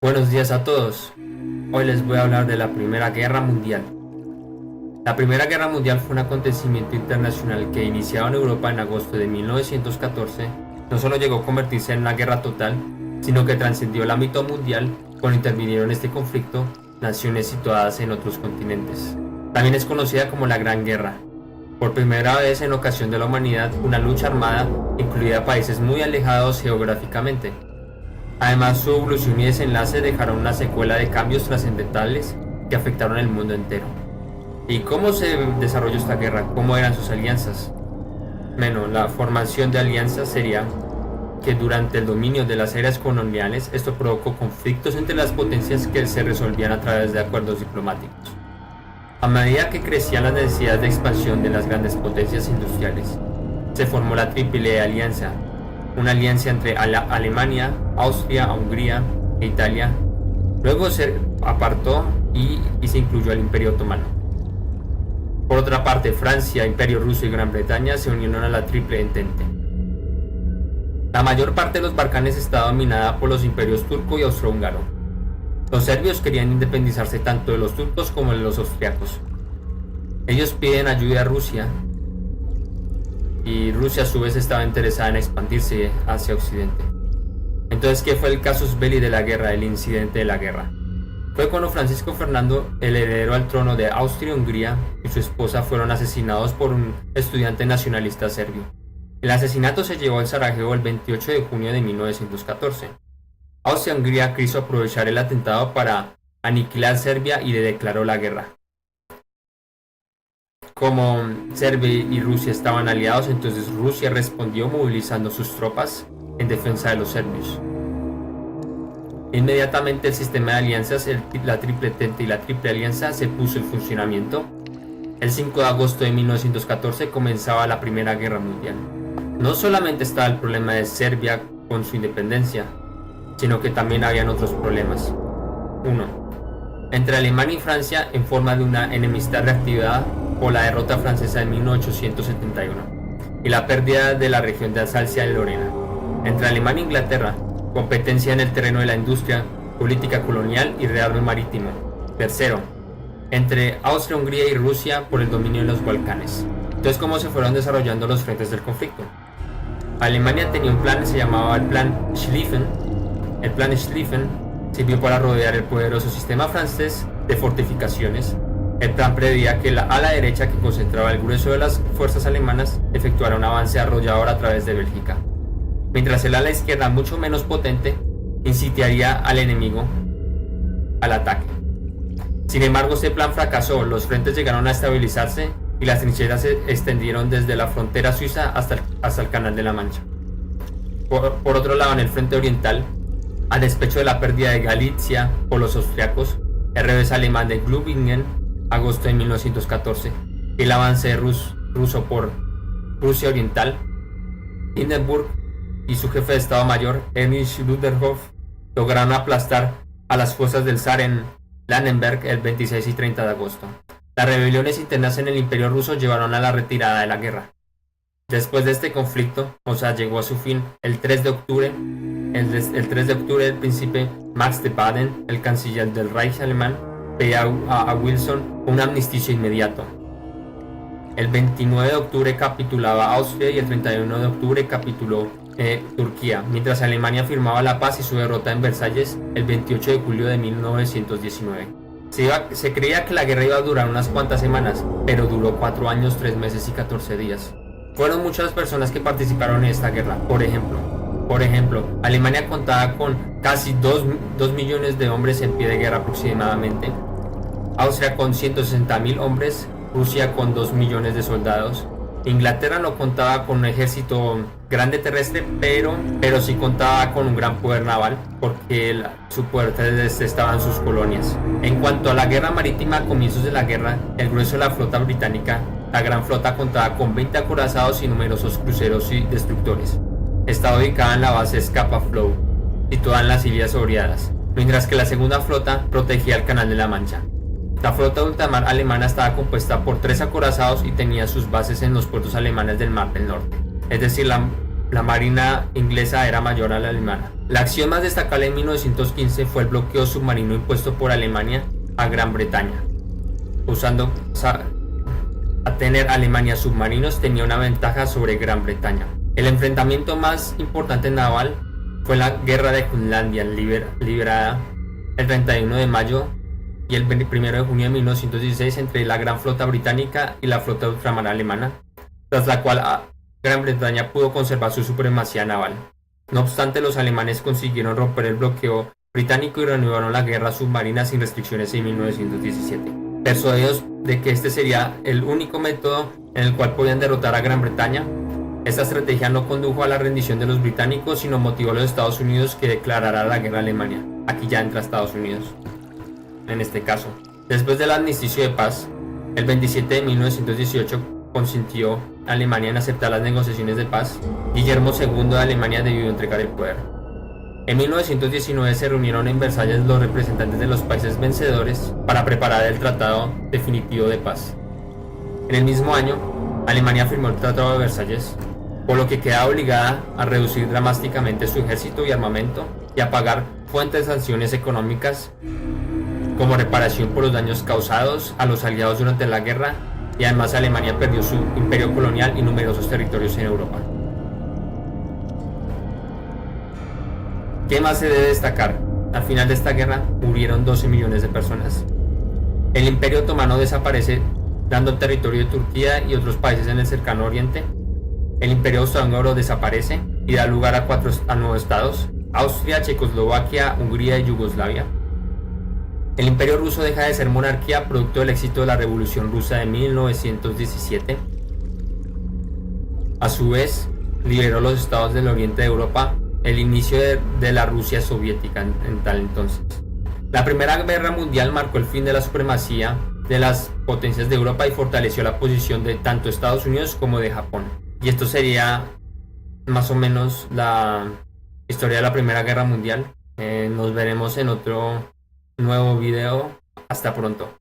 Buenos días a todos. Hoy les voy a hablar de la Primera Guerra Mundial. La Primera Guerra Mundial fue un acontecimiento internacional que, iniciado en Europa en agosto de 1914, no solo llegó a convertirse en una guerra total, sino que trascendió el ámbito mundial cuando intervinieron en este conflicto naciones situadas en otros continentes. También es conocida como la Gran Guerra. Por primera vez en ocasión de la humanidad, una lucha armada incluía países muy alejados geográficamente. Además, su evolución y desenlace dejaron una secuela de cambios trascendentales que afectaron el mundo entero. ¿Y cómo se desarrolló esta guerra? ¿Cómo eran sus alianzas? Bueno, la formación de alianzas sería que durante el dominio de las eras coloniales esto provocó conflictos entre las potencias que se resolvían a través de acuerdos diplomáticos. A medida que crecían las necesidades de expansión de las grandes potencias industriales, se formó la Tríplice Alianza, una alianza entre Alemania, Austria, Hungría e Italia. Luego se apartó y se incluyó al Imperio Otomano. Por otra parte, Francia, Imperio Ruso y Gran Bretaña se unieron a la Triple Entente. La mayor parte de los Balcanes estaba dominada por los imperios turco y austrohúngaro. Los serbios querían independizarse tanto de los turcos como de los austriacos. Ellos piden ayuda a Rusia, y Rusia a su vez estaba interesada en expandirse hacia Occidente. Entonces, ¿qué fue el casus belli de la guerra, el incidente de la guerra? Fue cuando Francisco Fernando, el heredero al trono de Austria-Hungría, y su esposa fueron asesinados por un estudiante nacionalista serbio. El asesinato se llevó a Sarajevo el 28 de junio de 1914. Austria-Hungría quiso aprovechar el atentado para aniquilar Serbia y le declaró la guerra. Como Serbia y Rusia estaban aliados, entonces Rusia respondió movilizando sus tropas en defensa de los serbios. Inmediatamente el sistema de alianzas, la Triple Entente y la Triple Alianza, se puso en funcionamiento. El 5 de agosto de 1914 comenzaba la Primera Guerra Mundial. No solamente estaba el problema de Serbia con su independencia, sino que también habían otros problemas. 1. Entre Alemania y Francia, en forma de una enemistad reactivada por la derrota francesa en 1871 y la pérdida de la región de Alsacia y Lorena. Entre Alemania e Inglaterra, competencia en el terreno de la industria, política colonial y rearme marítimo. 3. Entre Austria-Hungría y Rusia por el dominio de los Balcanes. Entonces, ¿cómo se fueron desarrollando los frentes del conflicto? Alemania tenía un plan que se llamaba el Plan Schlieffen. El Plan Schlieffen sirvió para rodear el poderoso sistema francés de fortificaciones. El plan preveía que la ala derecha, que concentraba el grueso de las fuerzas alemanas, efectuara un avance arrollador a través de Bélgica, mientras el ala izquierda, mucho menos potente, incitaría al enemigo al ataque. Sin embargo, este plan fracasó. Los frentes llegaron a estabilizarse y las trincheras se extendieron desde la frontera suiza hasta el Canal de la Mancha. Por otro lado, en el frente oriental, a despecho de la pérdida de Galicia por los austriacos, el revés alemán de Glubingen, agosto de 1914, y el avance ruso por Rusia Oriental, Hindenburg y su jefe de Estado Mayor, Erich Ludendorff, lograron aplastar a las fuerzas del zar en Langenberg el 26 y 30 de agosto. Las rebeliones internas en el Imperio ruso llevaron a la retirada de la guerra. Después de este conflicto, llegó a su fin el 3 de octubre. El 3 de octubre el príncipe Max de Baden, el canciller del Reich alemán, pedía a Wilson un armisticio inmediato. El 29 de octubre capitulaba Austria y el 31 de octubre capituló Turquía, mientras Alemania firmaba la paz y su derrota en Versalles el 28 de julio de 1919. Se creía que la guerra iba a durar unas cuantas semanas, pero duró 4 años, 3 meses y 14 días. Fueron muchas las personas que participaron en esta guerra. Por ejemplo, Alemania contaba con casi 2 millones de hombres en pie de guerra aproximadamente, Austria con 160.000 hombres, Rusia con 2 millones de soldados. Inglaterra no contaba con un ejército grande terrestre, pero sí contaba con un gran poder naval, porque su poder terrestre estaba en sus colonias. En cuanto a la guerra marítima, a comienzos de la guerra, el grueso de la flota británica, la Gran Flota, contaba con 20 acorazados y numerosos cruceros y destructores. Estaba ubicada en la base Scapa Flow, situada en las Islas Oriadas, mientras que la segunda flota protegía el Canal de la Mancha. La flota de ultramar alemana estaba compuesta por 3 acorazados y tenía sus bases en los puertos alemanes del Mar del Norte, es decir, la marina inglesa era mayor a la alemana. La acción más destacable en 1915 fue el bloqueo submarino impuesto por Alemania a Gran Bretaña. A tener Alemania submarinos tenía una ventaja sobre Gran Bretaña. El enfrentamiento más importante naval fue la Guerra de Jutlandia, liberada el 31 de mayo y el 1 de junio de 1916 entre la Gran Flota Británica y la Flota Ultramar Alemana, tras la cual Gran Bretaña pudo conservar su supremacía naval. No obstante, los alemanes consiguieron romper el bloqueo británico y reanudaron la guerra submarina sin restricciones en 1917. Persuadidos de que este sería el único método en el cual podían derrotar a Gran Bretaña, esta estrategia no condujo a la rendición de los británicos, sino motivó a los Estados Unidos que declarara la guerra a Alemania. Aquí ya entra Estados Unidos, en este caso. Después del armisticio de paz, el 27 de 1918 consintió a Alemania en aceptar las negociaciones de paz. Guillermo II de Alemania debió entregar el poder. En 1919 se reunieron en Versalles los representantes de los países vencedores para preparar el tratado definitivo de paz. En el mismo año, Alemania firmó el Tratado de Versalles, por lo que queda obligada a reducir dramáticamente su ejército y armamento y a pagar fuertes sanciones económicas como reparación por los daños causados a los aliados durante la guerra, y además Alemania perdió su imperio colonial y numerosos territorios en Europa. ¿Qué más se debe destacar? Al final de esta guerra murieron 12 millones de personas. El Imperio Otomano desaparece, dando el territorio de Turquía y otros países en el cercano oriente. El Imperio Austrohúngaro desaparece y da lugar a nuevos estados: Austria, Checoslovaquia, Hungría y Yugoslavia. El Imperio Ruso deja de ser monarquía producto del éxito de la Revolución Rusa de 1917. A su vez, liberó los estados del oriente de Europa, el inicio de la Rusia soviética en tal entonces. La Primera Guerra Mundial marcó el fin de la supremacía de las potencias de Europa y fortaleció la posición de tanto Estados Unidos como de Japón. Y esto sería más o menos la historia de la Primera Guerra Mundial. Nos veremos en otro nuevo video. Hasta pronto.